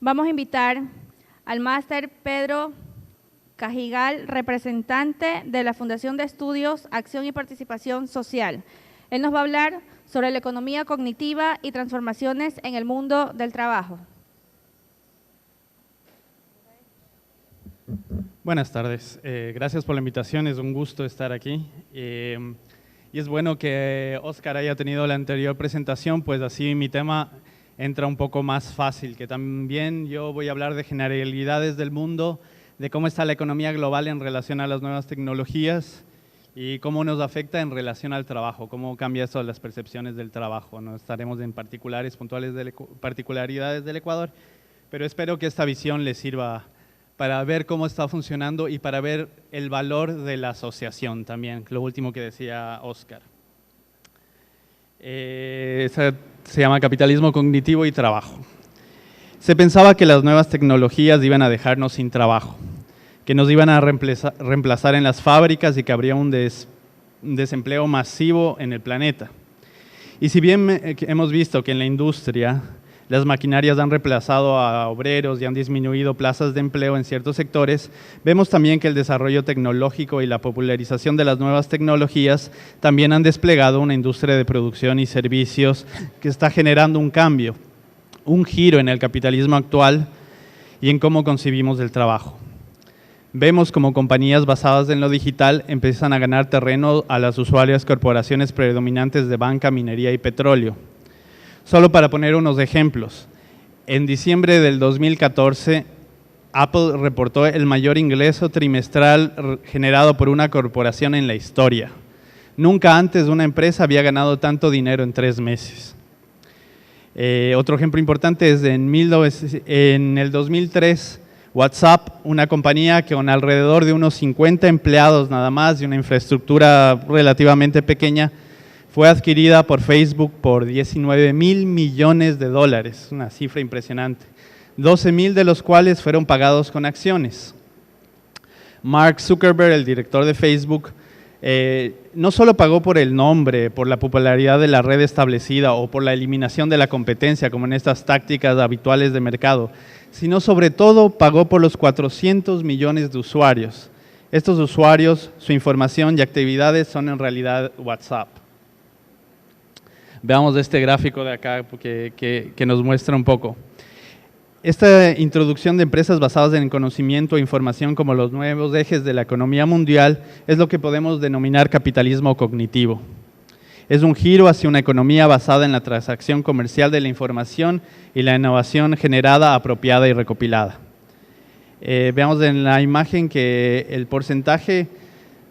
Vamos a invitar al máster Pedro Cajigal, representante de la Fundación de Estudios, Acción y Participación Social. Él nos va a hablar sobre la economía cognitiva y transformaciones en el mundo del trabajo. Buenas tardes, gracias por la invitación, es un gusto estar aquí. Y es bueno que Oscar haya tenido la anterior presentación, pues así mi tema entra un poco más fácil, que también yo voy a hablar de generalidades del mundo, de cómo está la economía global en relación a las nuevas tecnologías y cómo nos afecta en relación al trabajo, cómo cambia eso las percepciones del trabajo. No estaremos en particularidades del Ecuador, pero espero que esta visión les sirva para ver cómo está funcionando y para ver el valor de la asociación también, lo último que decía Oscar. Se llama capitalismo cognitivo y trabajo. Se pensaba que las nuevas tecnologías iban a dejarnos sin trabajo, que nos iban a reemplazar en las fábricas y que habría un desempleo masivo en el planeta. Y si bien hemos visto que en la industria las maquinarias han reemplazado a obreros y han disminuido plazas de empleo en ciertos sectores, vemos también que el desarrollo tecnológico y la popularización de las nuevas tecnologías también han desplegado una industria de producción y servicios que está generando un cambio, un giro en el capitalismo actual y en cómo concebimos el trabajo. Vemos como compañías basadas en lo digital empiezan a ganar terreno a las usuarias corporaciones predominantes de banca, minería y petróleo. Solo para poner unos ejemplos, en diciembre del 2014, Apple reportó el mayor ingreso trimestral generado por una corporación en la historia. Nunca antes una empresa había ganado tanto dinero en 3 meses. Otro ejemplo importante es en el 2003, WhatsApp, una compañía que con alrededor de unos 50 empleados nada más y una infraestructura relativamente pequeña, fue adquirida por Facebook por $19.000 millones, una cifra impresionante, 12.000 de los cuales fueron pagados con acciones. Mark Zuckerberg, el director de Facebook, no solo pagó por el nombre, por la popularidad de la red establecida o por la eliminación de la competencia, como en estas tácticas habituales de mercado, sino sobre todo pagó por los 400 millones de usuarios. Estos usuarios, su información y actividades son en realidad WhatsApp. Veamos este gráfico de acá que nos muestra un poco. Esta introducción de empresas basadas en conocimiento e información como los nuevos ejes de la economía mundial es lo que podemos denominar capitalismo cognitivo. Es un giro hacia una economía basada en la transacción comercial de la información y la innovación generada, apropiada y recopilada. Veamos en la imagen que el porcentaje,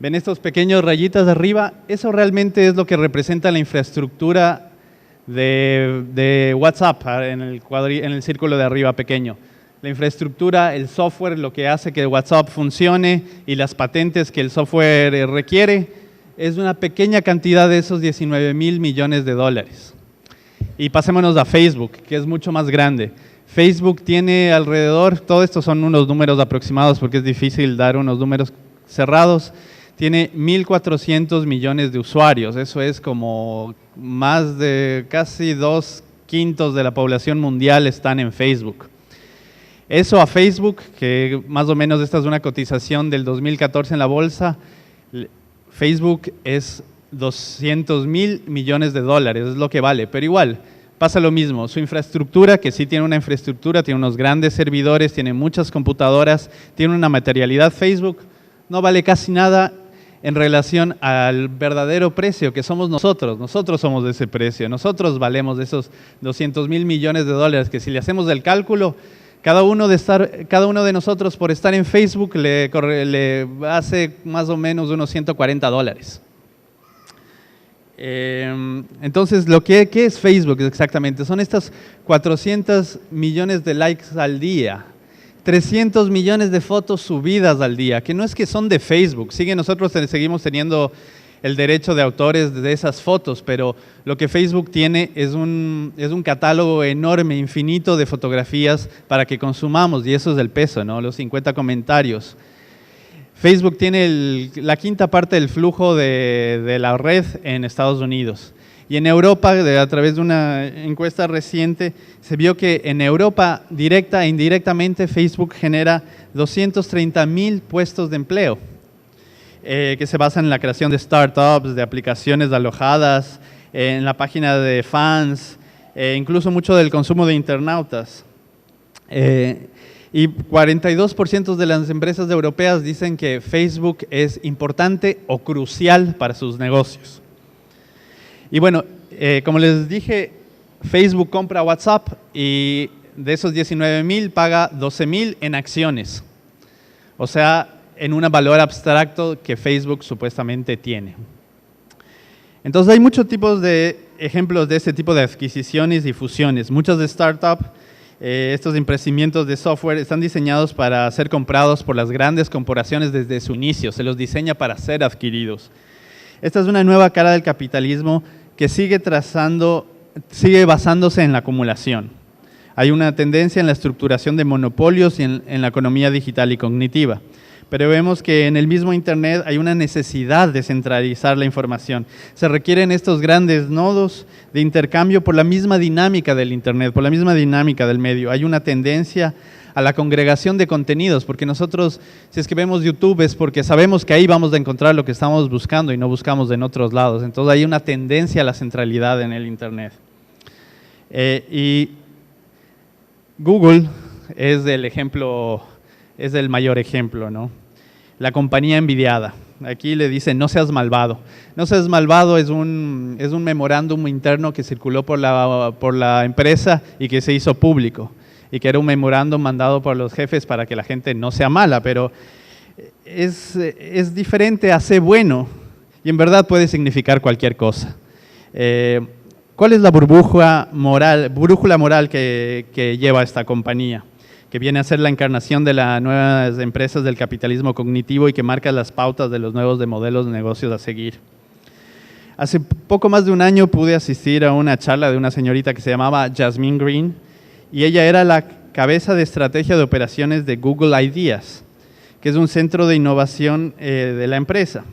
ven estos pequeños rayitas de arriba, eso realmente es lo que representa la infraestructura de WhatsApp en el círculo de arriba pequeño. La infraestructura, el software, lo que hace que WhatsApp funcione y las patentes que el software requiere, es una pequeña cantidad de esos $19.000 millones. Y pasémonos a Facebook, que es mucho más grande. Facebook tiene alrededor, todo esto son unos números aproximados porque es difícil dar unos números cerrados, tiene 1.400 millones de usuarios, eso es como más de casi 2/5 de la población mundial están en Facebook. Eso a Facebook, que más o menos esta es una cotización del 2014 en la bolsa, Facebook es $200.000 millones, es lo que vale, pero igual pasa lo mismo, su infraestructura, que sí tiene una infraestructura, tiene unos grandes servidores, tiene muchas computadoras, tiene una materialidad, Facebook no vale casi nada en relación al verdadero precio que somos nosotros somos de ese precio, nosotros valemos de esos $200.000 millones, que si le hacemos el cálculo, cada uno de nosotros por estar en Facebook le hace más o menos unos $140. Entonces, ¿qué es Facebook exactamente? Son estas 400 millones de likes al día, 300 millones de fotos subidas al día, que no es que son de Facebook, nosotros seguimos teniendo el derecho de autores de esas fotos, pero lo que Facebook tiene es un catálogo enorme, infinito de fotografías para que consumamos, y eso es el peso, ¿no? Los 50 comentarios. Facebook tiene la quinta parte del flujo de la red en Estados Unidos. Y en Europa, a través de una encuesta reciente, se vio que en Europa, directa e indirectamente, Facebook genera 230,000 puestos de empleo, que se basan en la creación de startups, de aplicaciones alojadas, en la página de fans, incluso mucho del consumo de internautas. Y 42% de las empresas europeas dicen que Facebook es importante o crucial para sus negocios. Y bueno, como les dije, Facebook compra WhatsApp y de esos 19,000 paga 12,000 en acciones. O sea, en un valor abstracto que Facebook supuestamente tiene. Entonces hay muchos tipos de ejemplos de este tipo de adquisiciones y fusiones. Muchas de startups, estos emprendimientos de software están diseñados para ser comprados por las grandes corporaciones desde su inicio. Se los diseña para ser adquiridos. Esta es una nueva cara del capitalismo que sigue basándose en la acumulación. Hay una tendencia en la estructuración de monopolios y en la economía digital y cognitiva. Pero vemos que en el mismo Internet hay una necesidad de centralizar la información. Se requieren estos grandes nodos de intercambio por la misma dinámica del Internet, por la misma dinámica del medio. Hay una tendencia a la congregación de contenidos, porque nosotros, si es que vemos YouTube, es porque sabemos que ahí vamos a encontrar lo que estamos buscando y no buscamos en otros lados. Entonces hay una tendencia a la centralidad en el Internet. Y Google es el mayor ejemplo, ¿no? La compañía envidiada. Aquí le dicen, no seas malvado. No seas malvado es un memorándum interno que circuló por la empresa y que se hizo público. Y que era un memorándum mandado por los jefes para que la gente no sea mala, pero es diferente a ser bueno y en verdad puede significar cualquier cosa. ¿Cuál es la brújula moral que lleva esta compañía? Que viene a ser la encarnación de las nuevas empresas del capitalismo cognitivo y que marca las pautas de los nuevos modelos de negocios a seguir. Hace poco más de un año pude asistir a una charla de una señorita que se llamaba Jasmine Green y ella era la cabeza de estrategia de operaciones de Google Ideas, que es un centro de innovación de la empresa.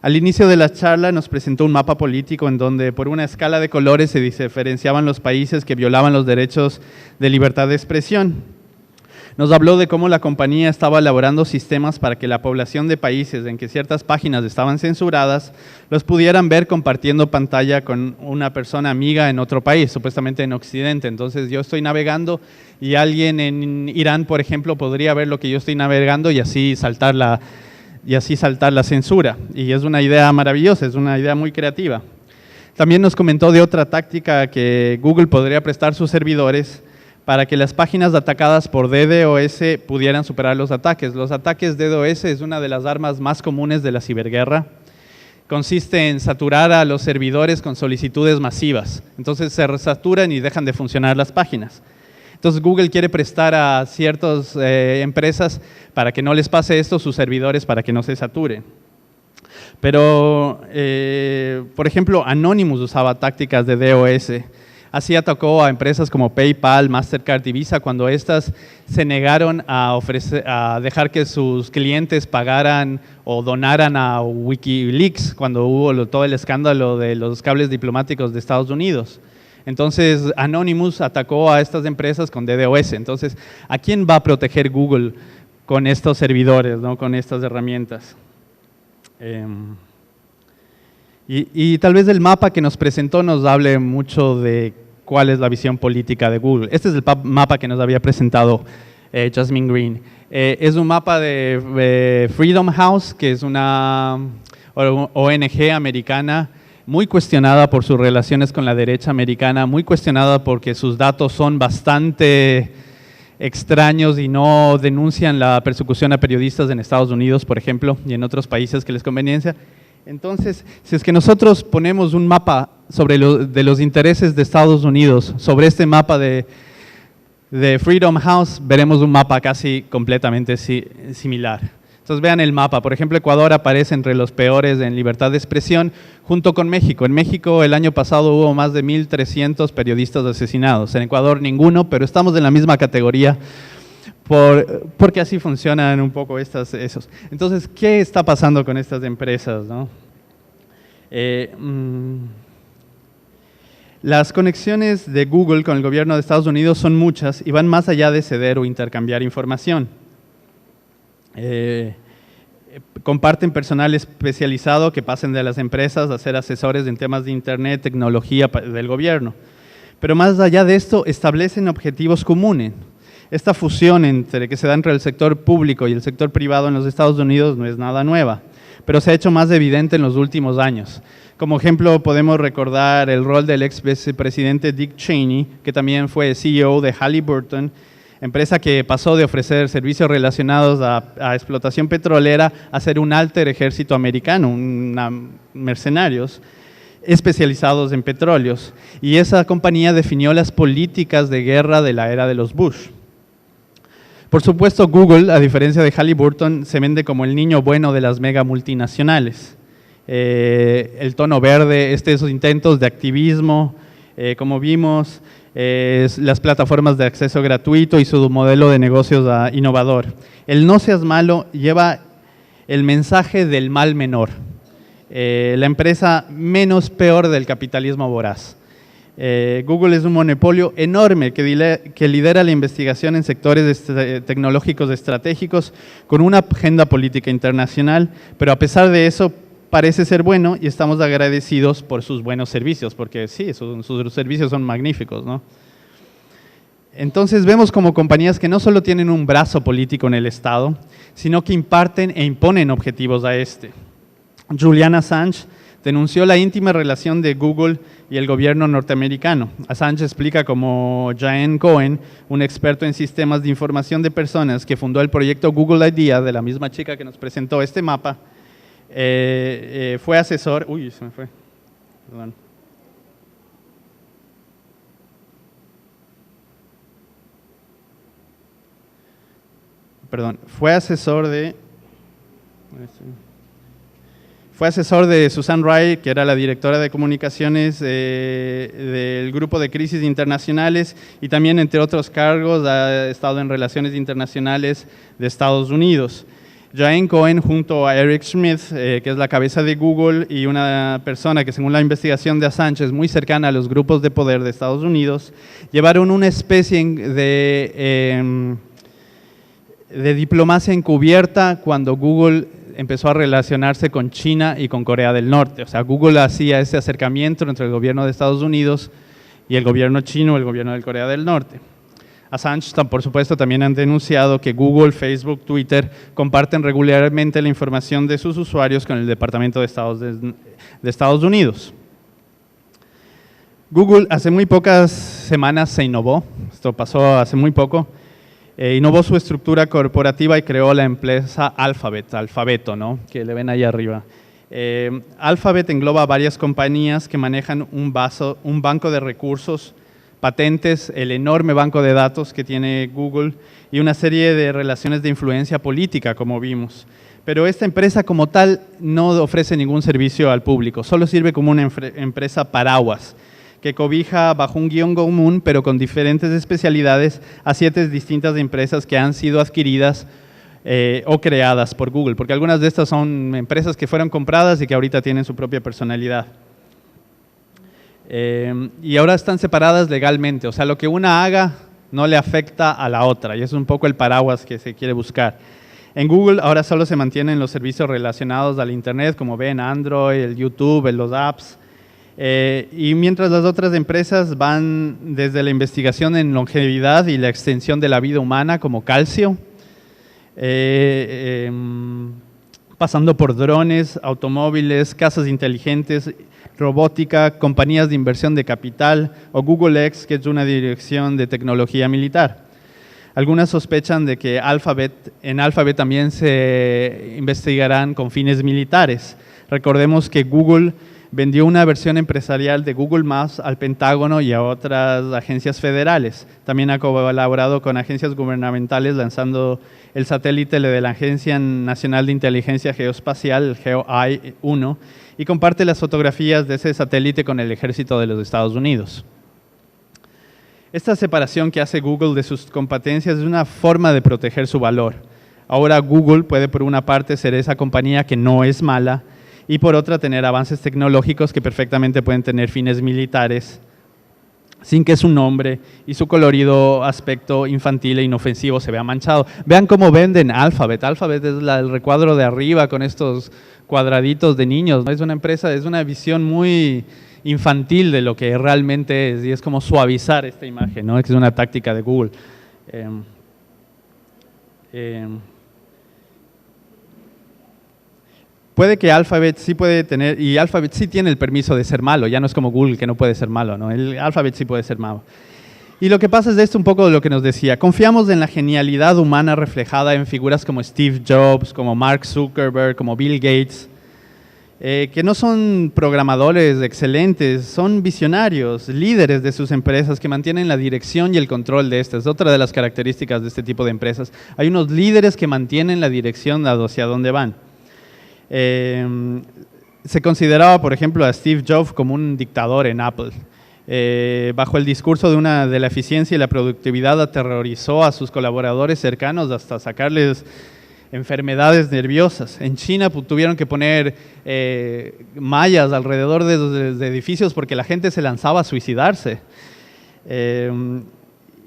Al inicio de la charla nos presentó un mapa político en donde por una escala de colores se diferenciaban los países que violaban los derechos de libertad de expresión. Nos habló de cómo la compañía estaba elaborando sistemas para que la población de países en que ciertas páginas estaban censuradas los pudieran ver compartiendo pantalla con una persona amiga en otro país, supuestamente en Occidente. Entonces yo estoy navegando y alguien en Irán, por ejemplo, podría ver lo que yo estoy navegando y así saltar la censura. Y es una idea maravillosa, es una idea muy creativa. También nos comentó de otra táctica que Google podría prestar sus servidores para que las páginas atacadas por DDoS pudieran superar los ataques. Los ataques DDoS es una de las armas más comunes de la ciberguerra. Consiste en saturar a los servidores con solicitudes masivas. Entonces se saturan y dejan de funcionar las páginas. Entonces Google quiere prestar a ciertas empresas para que no les pase esto sus servidores para que no se saturen. Pero, por ejemplo, Anonymous usaba tácticas de DDoS. Así atacó a empresas como PayPal, Mastercard y Visa cuando éstas se negaron a dejar que sus clientes pagaran o donaran a Wikileaks cuando hubo todo el escándalo de los cables diplomáticos de Estados Unidos. Entonces, Anonymous atacó a estas empresas con DDoS. Entonces, ¿a quién va a proteger Google con estos servidores, ¿no? Con estas herramientas? Y tal vez el mapa que nos presentó nos hable mucho de cuál es la visión política de Google. Este es el mapa que nos había presentado Jasmine Green. Es un mapa de Freedom House, que es una ONG americana muy cuestionada por sus relaciones con la derecha americana, muy cuestionada porque sus datos son bastante extraños y no denuncian la persecución a periodistas en Estados Unidos, por ejemplo, y en otros países que les conveniencia. Entonces, si es que nosotros ponemos un mapa de los intereses de Estados Unidos sobre este mapa de Freedom House, veremos un mapa casi completamente similar. Entonces vean el mapa, por ejemplo, Ecuador aparece entre los peores en libertad de expresión junto con México. En México el año pasado hubo más de 1,300 periodistas asesinados, en Ecuador ninguno, pero estamos en la misma categoría porque así funcionan un poco esos. Entonces, ¿qué está pasando con estas empresas, ¿no? Las conexiones de Google con el gobierno de Estados Unidos son muchas y van más allá de ceder o intercambiar información. Comparten personal especializado que pasen de las empresas a ser asesores en temas de Internet, tecnología del gobierno. Pero más allá de esto, establecen objetivos comunes. Esta fusión que se da entre el sector público y el sector privado en los Estados Unidos no es nada nueva, pero se ha hecho más evidente en los últimos años. Como ejemplo, podemos recordar el rol del ex vicepresidente Dick Cheney, que también fue CEO de Halliburton, empresa que pasó de ofrecer servicios relacionados a explotación petrolera a ser un alter ejército americano, mercenarios especializados en petróleos. Y esa compañía definió las políticas de guerra de la era de los Bush. Por supuesto, Google, a diferencia de Halliburton, se vende como el niño bueno de las mega multinacionales. El tono verde, esos intentos de activismo, como vimos, las plataformas de acceso gratuito y su modelo de negocios innovador. El no seas malo lleva el mensaje del mal menor, la empresa menos peor del capitalismo voraz. Google es un monopolio enorme que lidera la investigación en sectores tecnológicos estratégicos con una agenda política internacional, pero a pesar de eso parece ser bueno y estamos agradecidos por sus buenos servicios, porque sí, sus servicios son magníficos, ¿no? Entonces vemos como compañías que no solo tienen un brazo político en el Estado, sino que imparten e imponen objetivos a este. Julian Assange denunció la íntima relación de Google y el gobierno norteamericano. Assange explica cómo Diane Cohen, un experto en sistemas de información de personas que fundó el proyecto Google Idea, de la misma chica que nos presentó este mapa, fue asesor, se me fue, perdón. Fue asesor de Susan Wright, que era la directora de comunicaciones del Grupo de Crisis Internacionales, y también, entre otros cargos, ha estado en Relaciones Internacionales de Estados Unidos. Diane Cohen, junto a Eric Schmidt, que es la cabeza de Google, y una persona que, según la investigación de Assange, es muy cercana a los grupos de poder de Estados Unidos, llevaron una especie de diplomacia encubierta cuando Google empezó a relacionarse con China y con Corea del Norte. O sea, Google hacía ese acercamiento entre el gobierno de Estados Unidos y el gobierno chino, el gobierno de Corea del Norte. Assange, por supuesto, también han denunciado que Google, Facebook, Twitter comparten regularmente la información de sus usuarios con el Departamento de Estados Unidos. Google hace muy pocas semanas se innovó, esto pasó hace muy poco, innovó su estructura corporativa y creó la empresa Alphabet, ¿no? Que le ven ahí arriba. Alphabet engloba varias compañías que manejan un banco de recursos, patentes, el enorme banco de datos que tiene Google y una serie de relaciones de influencia política, como vimos. Pero esta empresa como tal no ofrece ningún servicio al público, solo sirve como una empresa paraguas, que cobija bajo un guión común, pero con diferentes especialidades, a 7 distintas empresas que han sido adquiridas o creadas por Google, porque algunas de estas son empresas que fueron compradas y que ahorita tienen su propia personalidad. Y ahora están separadas legalmente, o sea, lo que una haga no le afecta a la otra, y es un poco el paraguas que se quiere buscar. En Google ahora solo se mantienen los servicios relacionados al Internet, como ven, Android, el YouTube, los apps, y mientras las otras empresas van desde la investigación en longevidad y la extensión de la vida humana, como Calcio, pasando por drones, automóviles, casas inteligentes, robótica, compañías de inversión de capital, o Google X, que es una dirección de tecnología militar. Algunas sospechan de que en Alphabet también se investigarán con fines militares. Recordemos que Google vendió una versión empresarial de Google Maps al Pentágono y a otras agencias federales. También ha colaborado con agencias gubernamentales lanzando el satélite de la Agencia Nacional de Inteligencia Geoespacial, el GeoEye-1, y comparte las fotografías de ese satélite con el ejército de los Estados Unidos. Esta separación que hace Google de sus competencias es una forma de proteger su valor. Ahora Google puede, por una parte, ser esa compañía que no es mala, y por otra tener avances tecnológicos que perfectamente pueden tener fines militares sin que su nombre y su colorido aspecto infantil e inofensivo se vea manchado. Vean cómo venden Alphabet. Alphabet es el recuadro de arriba con estos cuadraditos de niños, ¿no? Es una empresa, es una visión muy infantil de lo que realmente es, y es como suavizar esta imagen, ¿no? Es una táctica de Google. Puede que Alphabet sí puede tener, y Alphabet sí tiene el permiso de ser malo, ya no es como Google que no puede ser malo, ¿no? El Alphabet sí puede ser malo. Y lo que pasa es de esto un poco de lo que nos decía. Confiamos en la genialidad humana reflejada en figuras como Steve Jobs, como Mark Zuckerberg, como Bill Gates, que no son programadores excelentes, son visionarios, líderes de sus empresas que mantienen la dirección y el control de estas. Es otra de las características de este tipo de empresas. Hay unos líderes que mantienen la dirección hacia dónde van. Se consideraba, por ejemplo, a Steve Jobs como un dictador en Apple. Bajo el discurso de la eficiencia y la productividad aterrorizó a sus colaboradores cercanos hasta sacarles enfermedades nerviosas. En China tuvieron que poner mallas alrededor de los edificios porque la gente se lanzaba a suicidarse.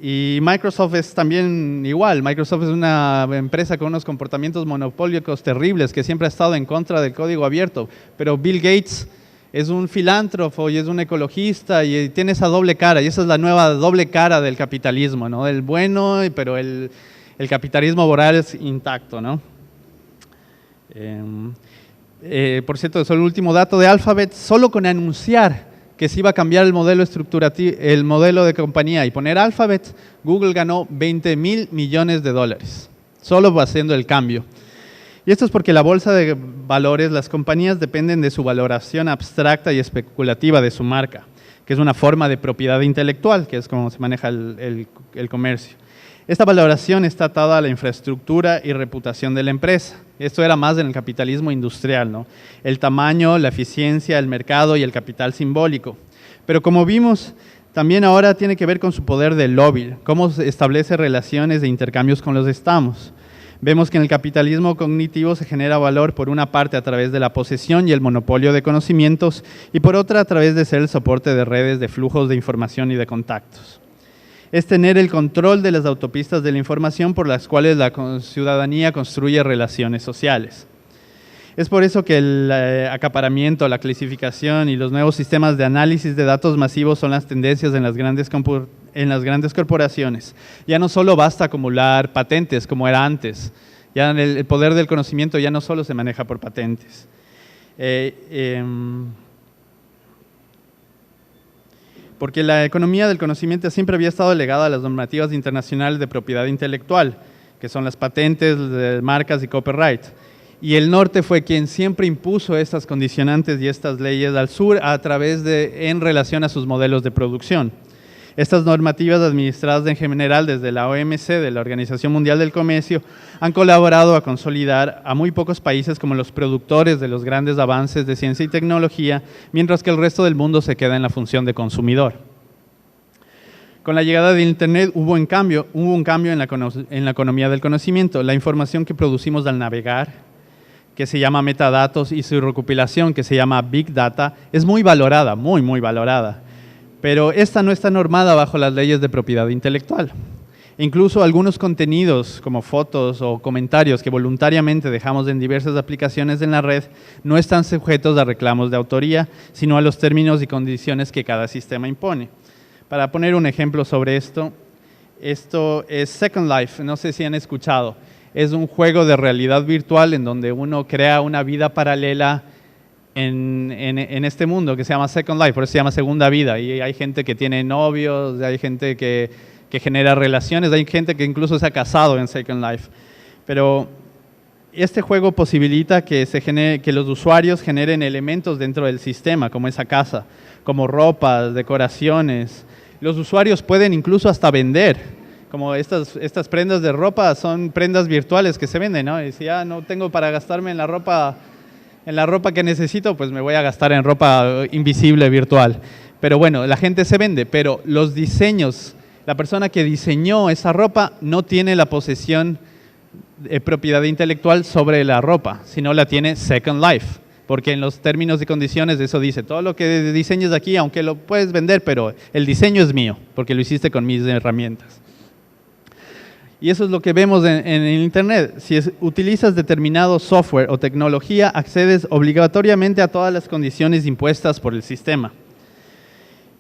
Y Microsoft es también igual. Microsoft es una empresa con unos comportamientos monopólicos terribles que siempre ha estado en contra del código abierto. Pero Bill Gates es un filántropo y es un ecologista y tiene esa doble cara. Y esa es la nueva doble cara del capitalismo, ¿no? El bueno, pero el capitalismo moral es intacto, ¿no? Por cierto, solo el último dato de Alphabet, solo con anunciar que se iba a cambiar el modelo estructurativo, el modelo de compañía y poner Alphabet, Google ganó $20.000 millones, solo haciendo el cambio. Y esto es porque la bolsa de valores, las compañías dependen de su valoración abstracta y especulativa de su marca, que es una forma de propiedad intelectual, que es como se maneja el comercio. Esta valoración está atada a la infraestructura y reputación de la empresa. Esto era más en el capitalismo industrial, ¿no? El tamaño, la eficiencia, el mercado y el capital simbólico. Pero como vimos, también ahora tiene que ver con su poder de lobby, cómo se establece relaciones de intercambios con los estados. Vemos que en el capitalismo cognitivo se genera valor por una parte a través de la posesión y el monopolio de conocimientos y por otra a través de ser el soporte de redes de flujos de información y de contactos. Es tener el control de las autopistas de la información por las cuales la ciudadanía construye relaciones sociales. Es por eso que el acaparamiento, la clasificación y los nuevos sistemas de análisis de datos masivos son las tendencias en las grandes corporaciones. Ya no solo basta acumular patentes como era antes, ya el poder del conocimiento ya no solo se maneja por patentes. Porque la economía del conocimiento siempre había estado ligada a las normativas internacionales de propiedad intelectual, que son las patentes, marcas y copyright. Y el norte fue quien siempre impuso estas condicionantes y estas leyes al sur en relación a sus modelos de producción. Estas normativas administradas en general desde la OMC, de la Organización Mundial del Comercio, han colaborado a consolidar a muy pocos países como los productores de los grandes avances de ciencia y tecnología, mientras que el resto del mundo se queda en la función de consumidor. Con la llegada de Internet hubo un cambio en la economía del conocimiento. La información que producimos al navegar, que se llama metadatos, y su recopilación, que se llama Big Data, es muy valorada, muy valorada. Pero esta no está normada bajo las leyes de propiedad intelectual. Incluso algunos contenidos como fotos o comentarios que voluntariamente dejamos en diversas aplicaciones en la red no están sujetos a reclamos de autoría, sino a los términos y condiciones que cada sistema impone. Para poner un ejemplo sobre esto es Second Life, no sé si han escuchado. Es un juego de realidad virtual en donde uno crea una vida paralela en este mundo que se llama Second Life, por eso se llama segunda vida, y hay gente que tiene novios, hay gente que genera relaciones, hay gente que incluso se ha casado en Second Life. Pero este juego posibilita que los usuarios generen elementos dentro del sistema, como esa casa, como ropas, decoraciones. Los usuarios pueden incluso hasta vender, como estas prendas de ropa son prendas virtuales que se venden, ¿no? Y si ya no tengo para gastarme en la ropa que necesito, pues me voy a gastar en ropa invisible virtual. Pero bueno, la gente se vende, pero los diseños, la persona que diseñó esa ropa no tiene la posesión de propiedad intelectual sobre la ropa, sino la tiene Second Life. porque en los términos y condiciones eso dice, todo lo que diseñes aquí, aunque lo puedes vender, pero el diseño es mío, porque lo hiciste con mis herramientas. Y eso es lo que vemos en el Internet. Si utilizas determinado software o tecnología, accedes obligatoriamente a todas las condiciones impuestas por el sistema.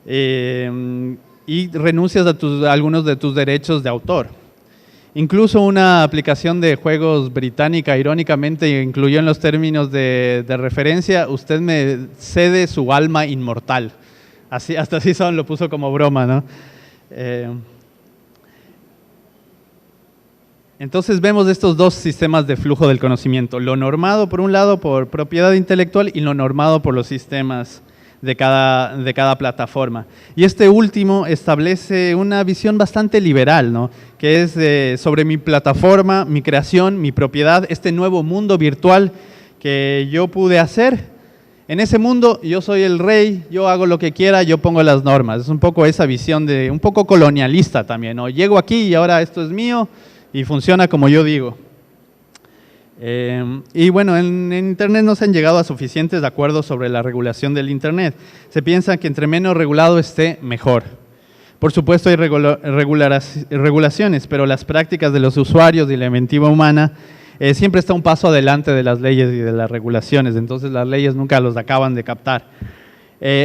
Y renuncias a algunos de tus derechos de autor. Incluso una aplicación de juegos británica, irónicamente, incluyó en los términos de referencia, usted me cede su alma inmortal. Así, hasta así lo puso como broma, ¿no? Entonces vemos estos dos sistemas de flujo del conocimiento, lo normado por un lado por propiedad intelectual y lo normado por los sistemas de cada plataforma. Y este último establece una visión bastante liberal, ¿no? Que es sobre mi plataforma, mi creación, mi propiedad, este nuevo mundo virtual que yo pude hacer. En ese mundo yo soy el rey, yo hago lo que quiera, yo pongo las normas. Es un poco esa visión un poco colonialista también, ¿no? Llego aquí y ahora esto es mío, y funciona como yo digo. Y bueno, en Internet no se han llegado a suficientes acuerdos sobre la regulación del Internet. Se piensa que entre menos regulado esté, mejor. Por supuesto hay regulaciones, pero las prácticas de los usuarios y la inventiva humana siempre está un paso adelante de las leyes y de las regulaciones, entonces las leyes nunca los acaban de captar.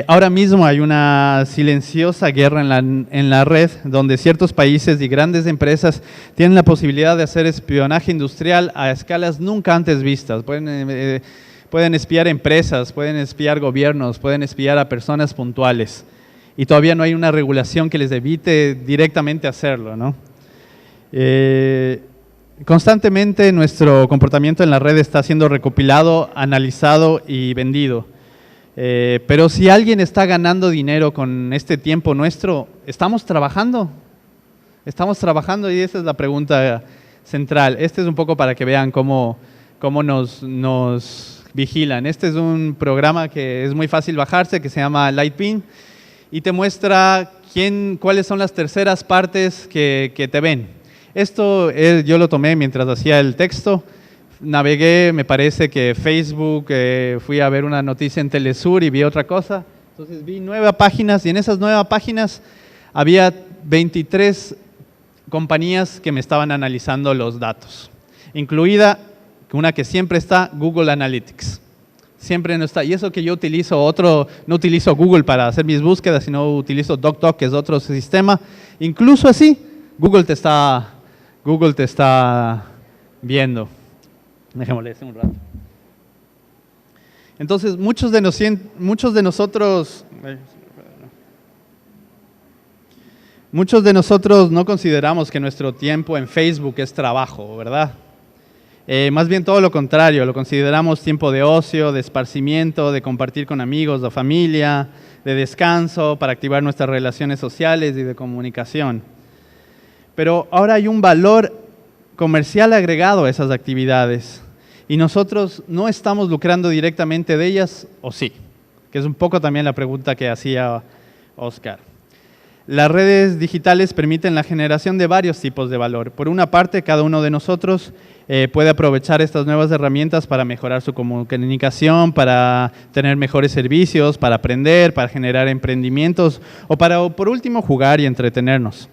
Ahora mismo hay una silenciosa guerra en la red donde ciertos países y grandes empresas tienen la posibilidad de hacer espionaje industrial a escalas nunca antes vistas. Pueden espiar empresas, pueden espiar gobiernos, pueden espiar a personas puntuales y todavía no hay una regulación que les evite directamente hacerlo, ¿no? Constantemente nuestro comportamiento en la red está siendo recopilado, analizado y vendido. Pero si alguien está ganando dinero con este tiempo nuestro, ¿estamos trabajando? ¿Estamos trabajando? Y esa es la pregunta central. Este es un poco para que vean cómo nos vigilan. Este es un programa que es muy fácil bajarse, que se llama Lightbeam, y te muestra cuáles son las terceras partes que te ven. Esto yo lo tomé mientras hacía el texto. Navegué, me parece que Facebook, fui a ver una noticia en Telesur y vi otra cosa. Entonces vi 9 páginas y en esas 9 páginas había 23 compañías que me estaban analizando los datos, incluida una que siempre está, Google Analytics. Siempre no está. Y eso que yo utilizo no utilizo Google para hacer mis búsquedas, sino utilizo DocDoc, que es otro sistema. Incluso así, Google te está viendo. Dejémosle un rato. Entonces, muchos de nosotros no consideramos que nuestro tiempo en Facebook es trabajo, ¿verdad? Más bien todo lo contrario, lo consideramos tiempo de ocio, de esparcimiento, de compartir con amigos o familia, de descanso, para activar nuestras relaciones sociales y de comunicación. Pero ahora hay un valor comercial agregado a esas actividades y nosotros no estamos lucrando directamente de ellas, ¿o sí? Que es un poco también la pregunta que hacía Oscar. Las redes digitales permiten la generación de varios tipos de valor. Por una parte, cada uno de nosotros puede aprovechar estas nuevas herramientas para mejorar su comunicación, para tener mejores servicios, para aprender, para generar emprendimientos o para, por último, jugar y entretenernos.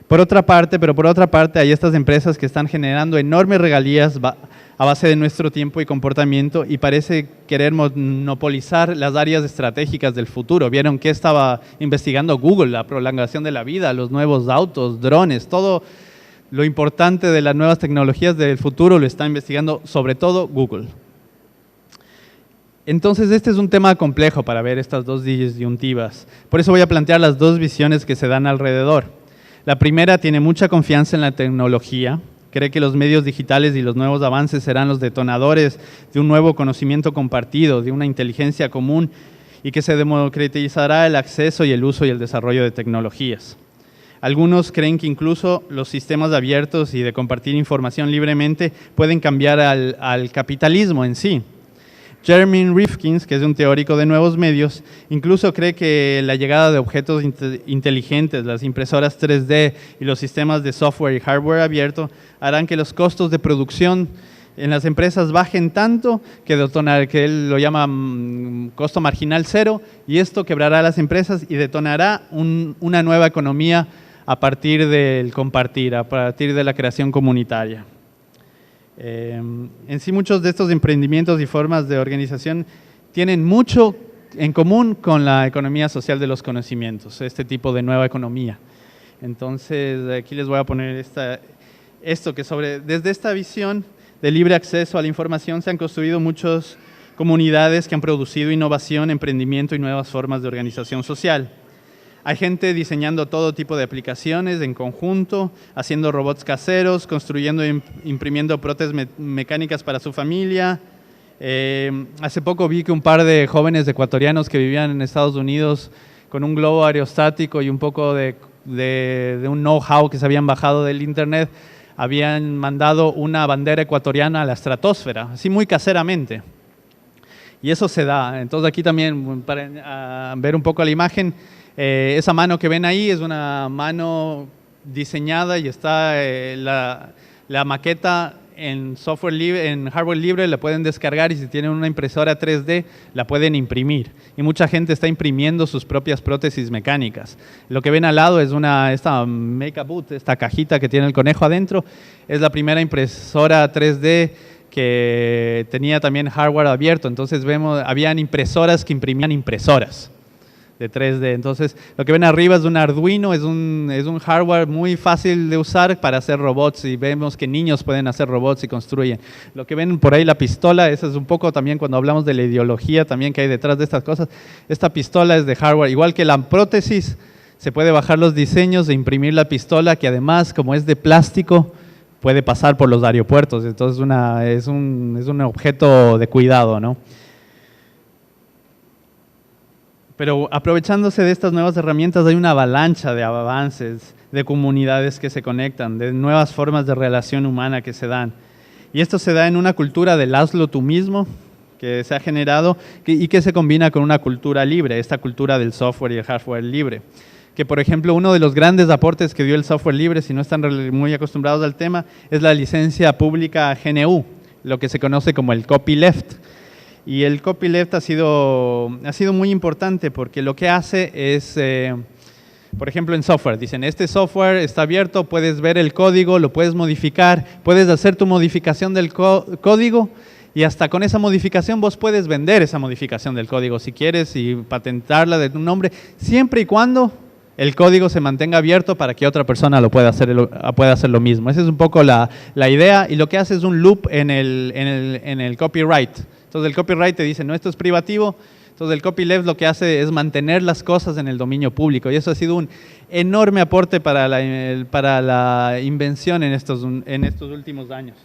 Por otra parte, hay estas empresas que están generando enormes regalías a base de nuestro tiempo y comportamiento y parece querer monopolizar las áreas estratégicas del futuro. ¿Vieron qué estaba investigando Google? La prolongación de la vida, los nuevos autos, drones, todo lo importante de las nuevas tecnologías del futuro lo está investigando sobre todo Google. Entonces este es un tema complejo para ver estas dos disyuntivas. Por eso voy a plantear las dos visiones que se dan alrededor. La primera tiene mucha confianza en la tecnología, cree que los medios digitales y los nuevos avances serán los detonadores de un nuevo conocimiento compartido, de una inteligencia común y que se democratizará el acceso y el uso y el desarrollo de tecnologías. Algunos creen que incluso los sistemas abiertos y de compartir información libremente pueden cambiar al capitalismo en sí. Jeremy Rifkin, que es un teórico de nuevos medios, incluso cree que la llegada de objetos inteligentes, las impresoras 3D y los sistemas de software y hardware abierto harán que los costos de producción en las empresas bajen tanto que él lo llama costo marginal cero, y esto quebrará las empresas y detonará una nueva economía a partir del compartir, a partir de la creación comunitaria. En sí, muchos de estos emprendimientos y formas de organización tienen mucho en común con la economía social de los conocimientos, este tipo de nueva economía. Entonces, aquí les voy a poner esto que desde esta visión de libre acceso a la información se han construido muchas comunidades que han producido innovación, emprendimiento y nuevas formas de organización social. Hay gente diseñando todo tipo de aplicaciones en conjunto, haciendo robots caseros, construyendo e imprimiendo prótesis mecánicas para su familia. Hace poco vi que un par de jóvenes ecuatorianos que vivían en Estados Unidos con un globo aerostático y un poco de un know-how que se habían bajado del internet, habían mandado una bandera ecuatoriana a la estratosfera, así muy caseramente. Y eso se da. Entonces aquí también, para ver un poco la imagen, esa mano que ven ahí es una mano diseñada y está la maqueta en software libre, en hardware libre, la pueden descargar, y si tienen una impresora 3D la pueden imprimir. Y mucha gente está imprimiendo sus propias prótesis mecánicas. Lo que ven al lado es esta Make Boot, esta cajita que tiene el conejo adentro. Es la primera impresora 3D que tenía también hardware abierto. Entonces habían impresoras que imprimían impresoras de 3D. Entonces, lo que ven arriba es un Arduino, es un hardware muy fácil de usar para hacer robots, y vemos que niños pueden hacer robots y construyen. Lo que ven por ahí, la pistola, eso es un poco también cuando hablamos de la ideología también que hay detrás de estas cosas. Esta pistola es de hardware, igual que la prótesis, se puede bajar los diseños e imprimir la pistola, que además, como es de plástico, puede pasar por los aeropuertos. Entonces, es un objeto de cuidado, ¿no? Pero aprovechándose de estas nuevas herramientas, hay una avalancha de avances, de comunidades que se conectan, de nuevas formas de relación humana que se dan. Y esto se da en una cultura del hazlo tú mismo que se ha generado y que se combina con una cultura libre, esta cultura del software y el hardware libre. Que, por ejemplo, uno de los grandes aportes que dio el software libre, si no están muy acostumbrados al tema, es la licencia pública GNU, lo que se conoce como el copyleft. Y el copyleft ha sido muy importante porque lo que hace es, por ejemplo, en software, dicen, este software está abierto, puedes ver el código, lo puedes modificar, puedes hacer tu modificación del código, y hasta con esa modificación vos puedes vender esa modificación del código si quieres y patentarla de un nombre, siempre y cuando el código se mantenga abierto para que otra persona pueda hacer lo mismo. Esa es un poco la idea, y lo que hace es un loop en el copyright. Entonces el copyright te dice, no, esto es privativo. Entonces el copyleft lo que hace es mantener las cosas en el dominio público, y eso ha sido un enorme aporte para la invención en estos últimos años.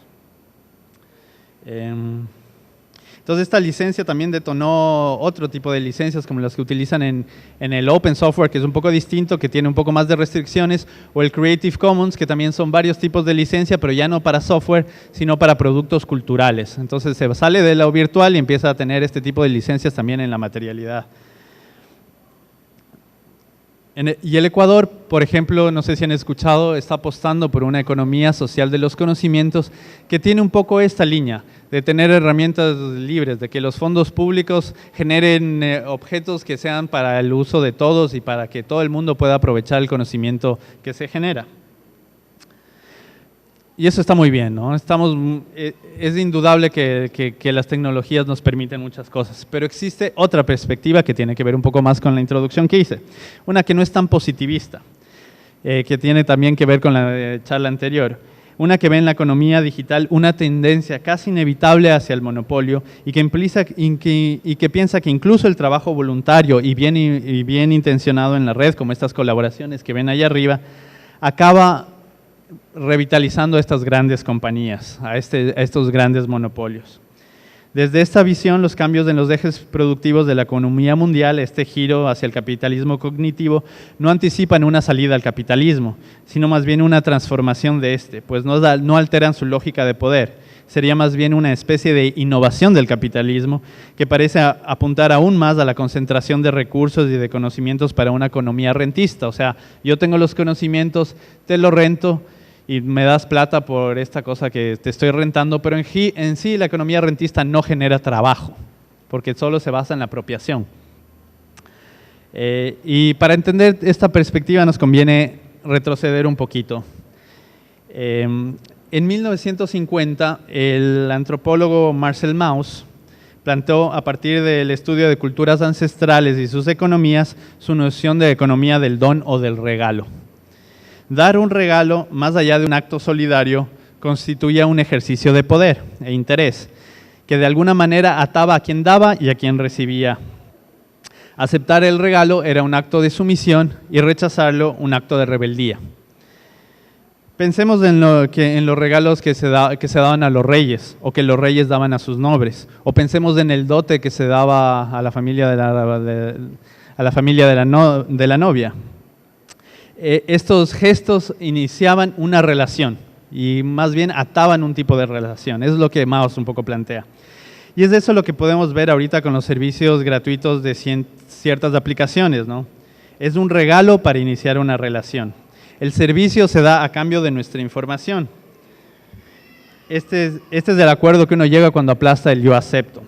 Entonces esta licencia también detonó otro tipo de licencias como las que utilizan en el Open Software, que es un poco distinto, que tiene un poco más de restricciones, o el Creative Commons, que también son varios tipos de licencia, pero ya no para software, sino para productos culturales. Entonces se sale de lo virtual y empieza a tener este tipo de licencias también en la materialidad. Y el Ecuador, por ejemplo, no sé si han escuchado, está apostando por una economía social de los conocimientos que tiene un poco esta línea de tener herramientas libres, de que los fondos públicos generen objetos que sean para el uso de todos y para que todo el mundo pueda aprovechar el conocimiento que se genera. Y eso está muy bien, ¿no? Es indudable que las tecnologías nos permiten muchas cosas, pero existe otra perspectiva que tiene que ver un poco más con la introducción que hice, una que no es tan positivista, que tiene también que ver con la charla anterior, una que ve en la economía digital una tendencia casi inevitable hacia el monopolio y que piensa que incluso el trabajo voluntario y bien intencionado en la red, como estas colaboraciones que ven allá arriba, acaba revitalizando a estas grandes compañías, a estos grandes monopolios. Desde esta visión, los cambios en los ejes productivos de la economía mundial, este giro hacia el capitalismo cognitivo, no anticipan una salida al capitalismo, sino más bien una transformación de este, pues no alteran su lógica de poder. Sería más bien una especie de innovación del capitalismo que parece apuntar aún más a la concentración de recursos y de conocimientos para una economía rentista. O sea, yo tengo los conocimientos, te lo rento, y me das plata por esta cosa que te estoy rentando, pero en sí la economía rentista no genera trabajo, porque solo se basa en la apropiación. Y para entender esta perspectiva nos conviene retroceder un poquito. En 1950, el antropólogo Marcel Mauss planteó, a partir del estudio de culturas ancestrales y sus economías, su noción de economía del don o del regalo. Dar un regalo, más allá de un acto solidario, constituía un ejercicio de poder e interés, que de alguna manera ataba a quien daba y a quien recibía. Aceptar el regalo era un acto de sumisión y rechazarlo un acto de rebeldía. Pensemos en los regalos que se daban a los reyes, o que los reyes daban a sus nobles, o pensemos en el dote que se daba a la familia de la novia. Estos gestos iniciaban una relación, y más bien ataban un tipo de relación. Eso es lo que Mauss un poco plantea. Y es eso lo que podemos ver ahorita con los servicios gratuitos de ciertas aplicaciones, ¿no? Es un regalo para iniciar una relación. El servicio se da a cambio de nuestra información. Este es el acuerdo que uno llega cuando aplasta el yo acepto.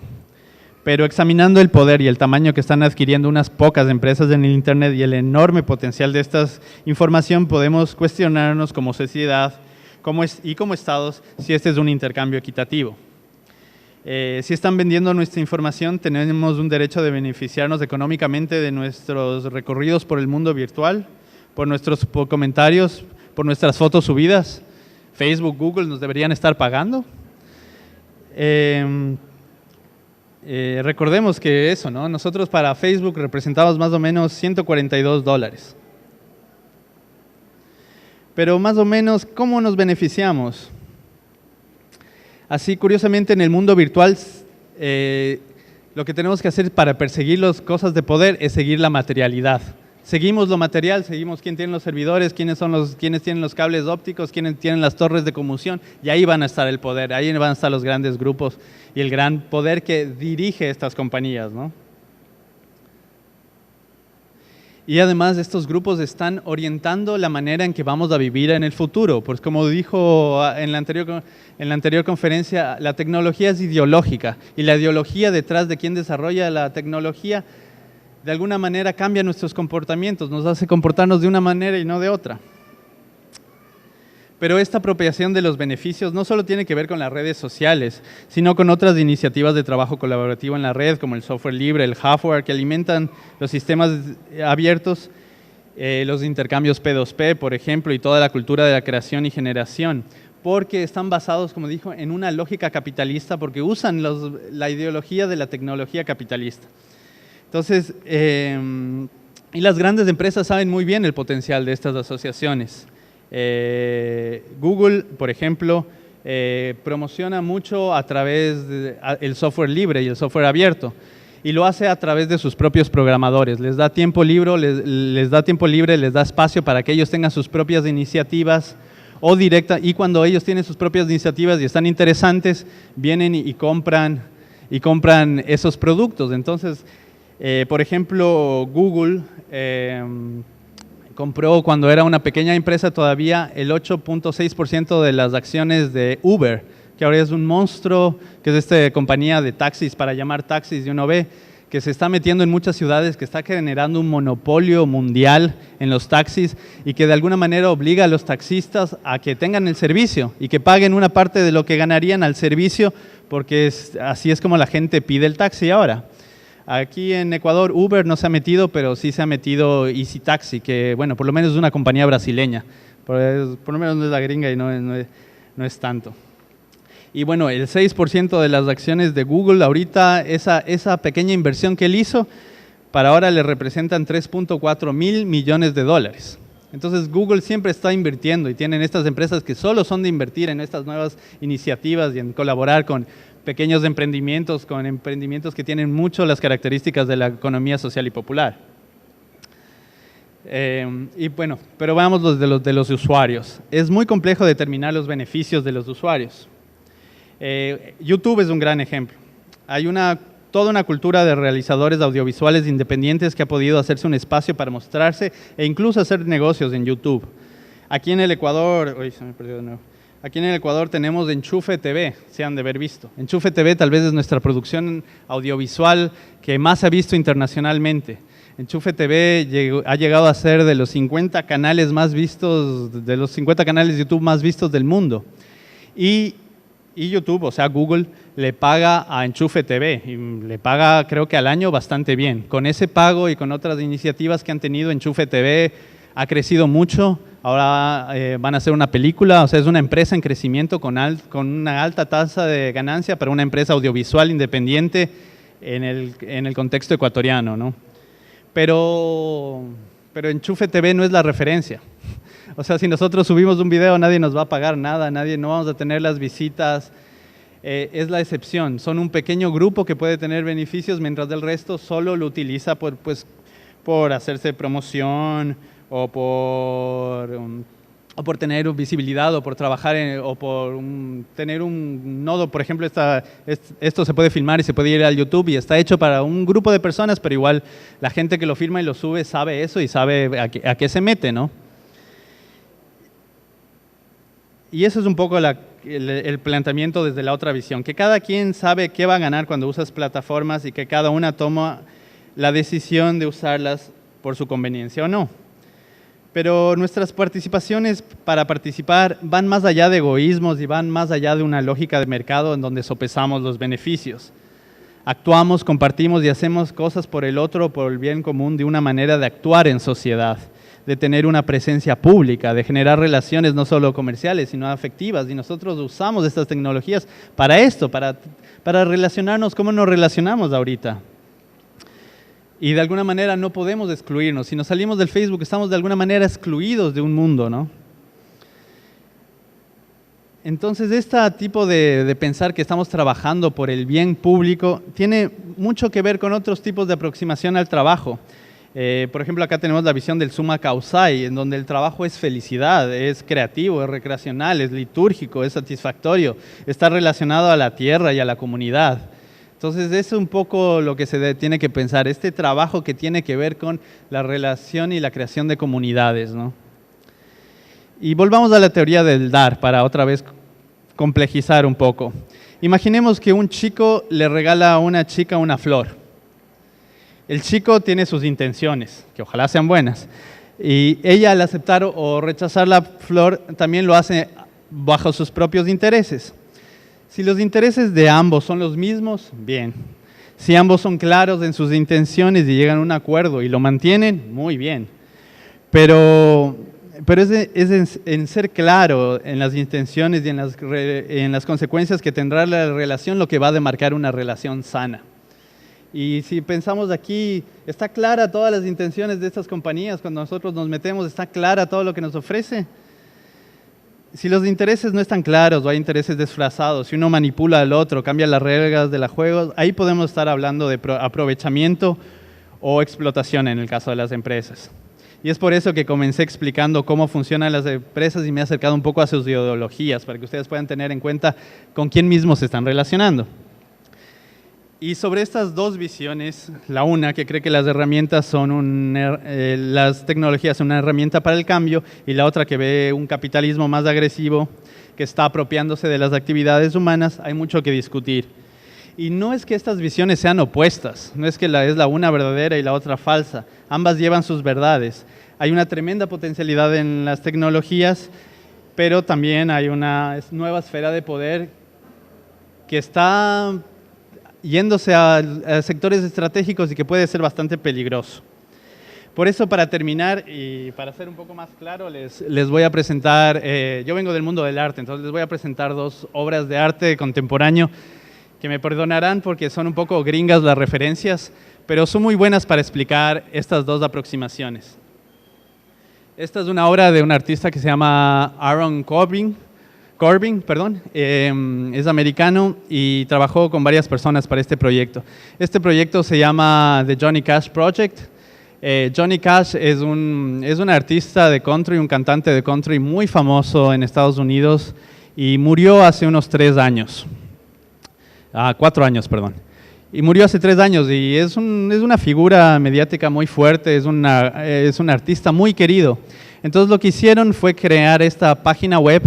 Pero examinando el poder y el tamaño que están adquiriendo unas pocas empresas en el Internet y el enorme potencial de esta información, podemos cuestionarnos como sociedad y como estados si este es un intercambio equitativo. Si están vendiendo nuestra información, tenemos un derecho de beneficiarnos económicamente de nuestros recorridos por el mundo virtual, por nuestros comentarios, por nuestras fotos subidas. Facebook, Google nos deberían estar pagando. Recordemos que eso, ¿no? Nosotros para Facebook representamos más o menos $142. Pero más o menos, ¿cómo nos beneficiamos? Así, curiosamente, en el mundo virtual, lo que tenemos que hacer para perseguir las cosas de poder es seguir la materialidad. Seguimos lo material, seguimos quién tiene los servidores, quiénes tienen los cables ópticos, quiénes tienen las torres de conmusión, y ahí van a estar el poder, ahí van a estar los grandes grupos y el gran poder que dirige estas compañías, ¿no? Y además estos grupos están orientando la manera en que vamos a vivir en el futuro, pues como dijo en la anterior conferencia, la tecnología es ideológica, y la ideología detrás de quien desarrolla la tecnología de alguna manera cambia nuestros comportamientos, nos hace comportarnos de una manera y no de otra. Pero esta apropiación de los beneficios no solo tiene que ver con las redes sociales, sino con otras iniciativas de trabajo colaborativo en la red, como el software libre, el hardware, que alimentan los sistemas abiertos, los intercambios P2P, por ejemplo, y toda la cultura de la creación y generación, porque están basados, como dijo, en una lógica capitalista, porque usan la ideología de la tecnología capitalista. Entonces, y las grandes empresas saben muy bien el potencial de estas asociaciones. Google, por ejemplo, promociona mucho a través del software libre y el software abierto, y lo hace a través de sus propios programadores. Les da tiempo libre, les da espacio para que ellos tengan sus propias iniciativas o directa, y cuando ellos tienen sus propias iniciativas y están interesantes, vienen y compran esos productos. Entonces, por ejemplo, Google compró, cuando era una pequeña empresa todavía, el 8.6% de las acciones de Uber, que ahora es un monstruo, que es esta compañía de taxis para llamar taxis, y uno ve que se está metiendo en muchas ciudades, que está generando un monopolio mundial en los taxis y que de alguna manera obliga a los taxistas a que tengan el servicio y que paguen una parte de lo que ganarían al servicio, porque así es como la gente pide el taxi ahora. Aquí en Ecuador Uber no se ha metido, pero sí se ha metido Easy Taxi, que bueno, por lo menos es una compañía brasileña, por lo menos no es la gringa y no es tanto. Y bueno, el 6% de las acciones de Google ahorita, esa pequeña inversión que él hizo, para ahora le representan 3.4 mil millones de dólares. Entonces Google siempre está invirtiendo, y tienen estas empresas que solo son de invertir en estas nuevas iniciativas y en colaborar con pequeños emprendimientos, con emprendimientos que tienen mucho las características de la economía social y popular. Y bueno, pero veamos los de los usuarios. Es muy complejo determinar los beneficios de los usuarios. YouTube es un gran ejemplo. Hay toda una cultura de realizadores audiovisuales independientes que ha podido hacerse un espacio para mostrarse e incluso hacer negocios en YouTube. Aquí en el Ecuador, uy, se me perdió de nuevo. Aquí en el Ecuador tenemos Enchufe TV, se han de haber visto. Enchufe TV tal vez es nuestra producción audiovisual que más se ha visto internacionalmente. Enchufe TV ha llegado a ser de los 50 canales más vistos, de los 50 canales de YouTube más vistos del mundo. Y YouTube, o sea Google, le paga a Enchufe TV, y le paga creo que al año bastante bien. Con ese pago y con otras iniciativas que han tenido, Enchufe TV ha crecido mucho. Ahora van a hacer una película, o sea, es una empresa en crecimiento con una alta tasa de ganancia para una empresa audiovisual independiente en el contexto ecuatoriano, ¿no? Pero Enchufe TV no es la referencia. O sea, si nosotros subimos un video, nadie nos va a pagar nada, no vamos a tener las visitas. Es la excepción. Son un pequeño grupo que puede tener beneficios, mientras el resto solo lo utiliza por hacerse promoción o por tener visibilidad o por trabajar o por tener un nodo. Por ejemplo, esto se puede filmar y se puede ir al YouTube y está hecho para un grupo de personas, pero igual la gente que lo filma y lo sube sabe eso y sabe a qué se mete, ¿no? Y eso es un poco el planteamiento desde la otra visión, que cada quien sabe qué va a ganar cuando usas plataformas y que cada una toma la decisión de usarlas por su conveniencia o no. Pero nuestras participaciones para participar van más allá de egoísmos y van más allá de una lógica de mercado en donde sopesamos los beneficios. Actuamos, compartimos y hacemos cosas por el otro, por el bien común, de una manera de actuar en sociedad, de tener una presencia pública, de generar relaciones no solo comerciales, sino afectivas. Y nosotros usamos estas tecnologías para esto, para relacionarnos como nos relacionamos ahorita. Y de alguna manera no podemos excluirnos. Si nos salimos del Facebook, estamos de alguna manera excluidos de un mundo, ¿no? Entonces, este tipo de pensar que estamos trabajando por el bien público tiene mucho que ver con otros tipos de aproximación al trabajo. Por ejemplo, acá tenemos la visión del summa causae, en donde el trabajo es felicidad, es creativo, es recreacional, es litúrgico, es satisfactorio, está relacionado a la tierra y a la comunidad. Entonces, eso es un poco lo que se tiene que pensar, este trabajo que tiene que ver con la relación y la creación de comunidades, ¿no? Y volvamos a la teoría del dar para otra vez complejizar un poco. Imaginemos que un chico le regala a una chica una flor. El chico tiene sus intenciones, que ojalá sean buenas, y ella al aceptar o rechazar la flor también lo hace bajo sus propios intereses. Si los intereses de ambos son los mismos, bien. Si ambos son claros en sus intenciones y llegan a un acuerdo y lo mantienen, muy bien. Pero es en ser claro en las intenciones y en las consecuencias que tendrá la relación lo que va a demarcar una relación sana. Y si pensamos aquí, está clara todas las intenciones de estas compañías cuando nosotros nos metemos, está clara todo lo que nos ofrece. Si los intereses no están claros o hay intereses disfrazados, si uno manipula al otro, cambia las reglas de los juegos, ahí podemos estar hablando de aprovechamiento o explotación en el caso de las empresas. Y es por eso que comencé explicando cómo funcionan las empresas y me he acercado un poco a sus ideologías, para que ustedes puedan tener en cuenta con quién mismos se están relacionando. Y sobre estas dos visiones, la una que cree que las herramientas son las tecnologías son una herramienta para el cambio, y la otra que ve un capitalismo más agresivo que está apropiándose de las actividades humanas, hay mucho que discutir. Y no es que estas visiones sean opuestas, no es que es la una verdadera y la otra falsa, ambas llevan sus verdades. Hay una tremenda potencialidad en las tecnologías, pero también hay una nueva esfera de poder que está yéndose a sectores estratégicos y que puede ser bastante peligroso. Por eso, para terminar y para ser un poco más claro, les voy a presentar, yo vengo del mundo del arte, entonces les voy a presentar dos obras de arte contemporáneo que me perdonarán porque son un poco gringas las referencias, pero son muy buenas para explicar estas dos aproximaciones. Esta es una obra de un artista que se llama Aaron Corbin, es americano y trabajó con varias personas para este proyecto. Este proyecto se llama The Johnny Cash Project. Johnny Cash es un artista de country, un cantante de country muy famoso en Estados Unidos y murió hace unos 4 años, perdón. Y murió hace 3 años y es una figura mediática muy fuerte, es un artista muy querido. Entonces lo que hicieron fue crear esta página web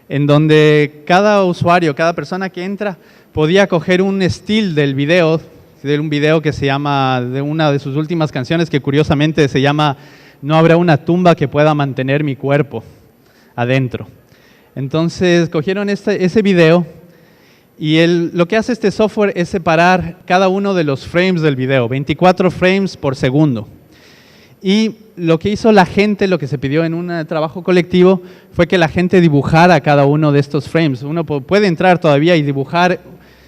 en donde cada usuario, cada persona que entra, podía coger un still del video, de un video que se llama, de una de sus últimas canciones, que curiosamente se llama "No habrá una tumba que pueda mantener mi cuerpo adentro". Entonces cogieron ese video y lo que hace este software es separar cada uno de los frames del video, 24 frames por segundo. Y lo que hizo la gente, lo que se pidió en un trabajo colectivo, fue que la gente dibujara cada uno de estos frames. Uno puede entrar todavía y dibujar,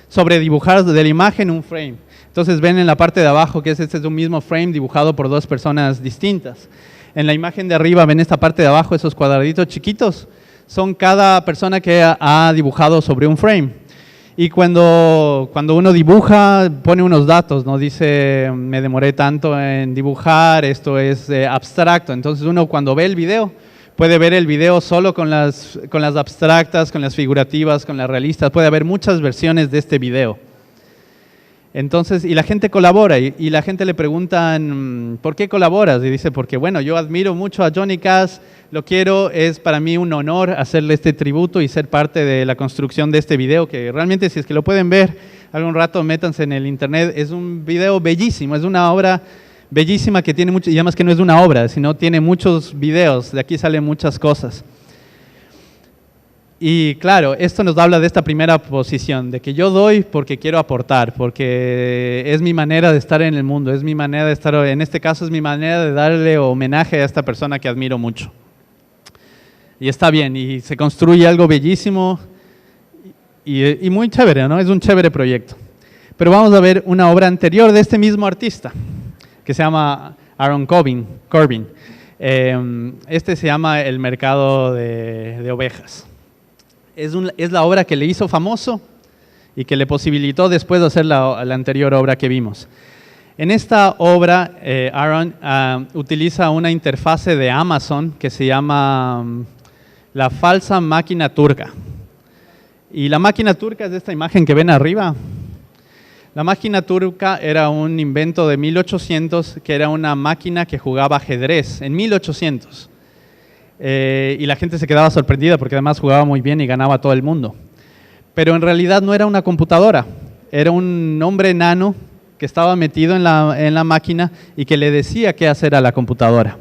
sobredibujar de la imagen un frame. Entonces ven en la parte de abajo que este es un mismo frame dibujado por dos personas distintas. En la imagen de arriba ven esta parte de abajo, esos cuadraditos chiquitos, son cada persona que ha dibujado sobre un frame. Y cuando uno dibuja, pone unos datos, ¿no? Dice, me demoré tanto en dibujar, esto es abstracto. Entonces uno cuando ve el video, puede ver el video solo con las abstractas, con las figurativas, con las realistas. Puede haber muchas versiones de este video. Entonces, y la gente colabora, y la gente le preguntan, ¿por qué colaboras? Y dice, porque bueno, yo admiro mucho a Johnny Cash, lo quiero, es para mí un honor hacerle este tributo y ser parte de la construcción de este video, que realmente si es que lo pueden ver, algún rato métanse en el internet, es un video bellísimo, es una obra bellísima que tiene mucho, y además que no es una obra, sino tiene muchos videos, de aquí salen muchas cosas. Y claro, esto nos habla de esta primera posición, de que yo doy porque quiero aportar, porque es mi manera de estar en el mundo, es mi manera de estar, en este caso es mi manera de darle homenaje a esta persona que admiro mucho. Y está bien, y se construye algo bellísimo y muy chévere, ¿no? Es un chévere proyecto. Pero vamos a ver una obra anterior de este mismo artista, que se llama Aaron Corbin. Este se llama El mercado de ovejas. Es la obra que le hizo famoso y que le posibilitó después de hacer la anterior obra que vimos. En esta obra, Aaron utiliza una interfase de Amazon que se llama la falsa máquina turca. Y la máquina turca es esta imagen que ven arriba. La máquina turca era un invento de 1800, que era una máquina que jugaba ajedrez en 1800. Y la gente se quedaba sorprendida porque además jugaba muy bien y ganaba a todo el mundo. Pero en realidad no era una computadora, era un hombre enano que estaba metido en la máquina y que le decía qué hacer a la computadora.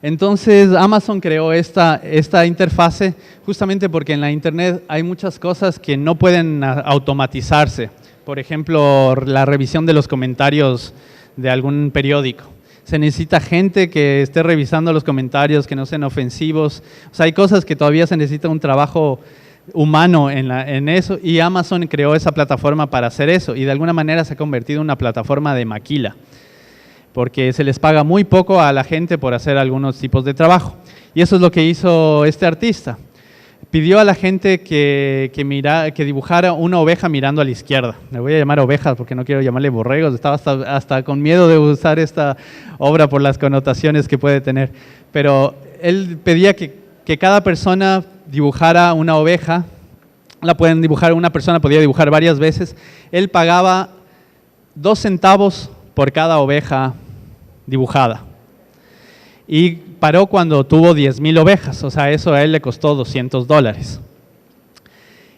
Entonces Amazon creó esta interfase justamente porque en la internet hay muchas cosas que no pueden automatizarse. Por ejemplo, la revisión de los comentarios de algún periódico. Se necesita gente que esté revisando los comentarios, que no sean ofensivos. O sea, hay cosas que todavía se necesita un trabajo humano en eso, y Amazon creó esa plataforma para hacer eso, y de alguna manera se ha convertido en una plataforma de maquila, porque se les paga muy poco a la gente por hacer algunos tipos de trabajo. Y eso es lo que hizo este artista. Pidió a la gente que dibujara una oveja mirando a la izquierda. Le voy a llamar ovejas porque no quiero llamarle borregos. Estaba hasta con miedo de usar esta obra por las connotaciones que puede tener. Pero él pedía que cada persona dibujara una oveja. Una persona podía dibujar varias veces. Él pagaba 2 centavos por cada oveja dibujada. Y paró cuando tuvo 10,000 ovejas, o sea, eso a él le costó $200.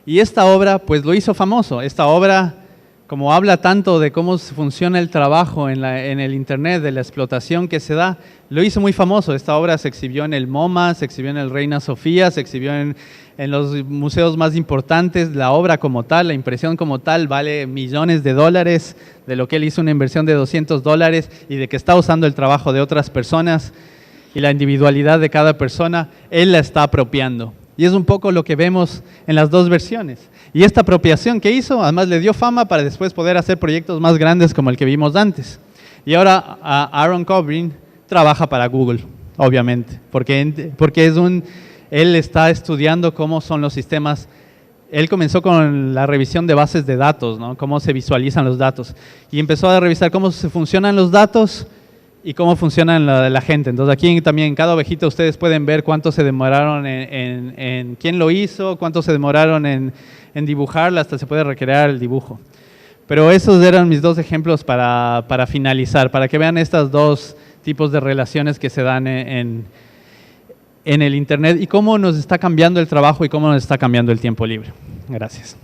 Y esta obra, pues lo hizo famoso. Esta obra, como habla tanto de cómo funciona el trabajo en el internet, de la explotación que se da, lo hizo muy famoso. Esta obra se exhibió en el MoMA, se exhibió en el Reina Sofía, se exhibió en los museos más importantes. La obra como tal, la impresión como tal, vale millones de dólares, de lo que él hizo una inversión de $200 y de que está usando el trabajo de otras personas. Y la individualidad de cada persona, él la está apropiando. Y es un poco lo que vemos en las dos versiones. Y esta apropiación que hizo, además le dio fama para después poder hacer proyectos más grandes como el que vimos antes. Y ahora Aaron Corbin trabaja para Google, obviamente, porque él está estudiando cómo son los sistemas. Él comenzó con la revisión de bases de datos, ¿no? Cómo se visualizan los datos. Y empezó a revisar cómo se funcionan los datos y cómo funciona la gente. Entonces aquí también en cada ovejita ustedes pueden ver cuánto se demoraron en quién lo hizo, cuánto se demoraron en dibujarla, hasta se puede recrear el dibujo. Pero esos eran mis 2 ejemplos para finalizar, para que vean estos 2 tipos de relaciones que se dan en el Internet y cómo nos está cambiando el trabajo y cómo nos está cambiando el tiempo libre. Gracias.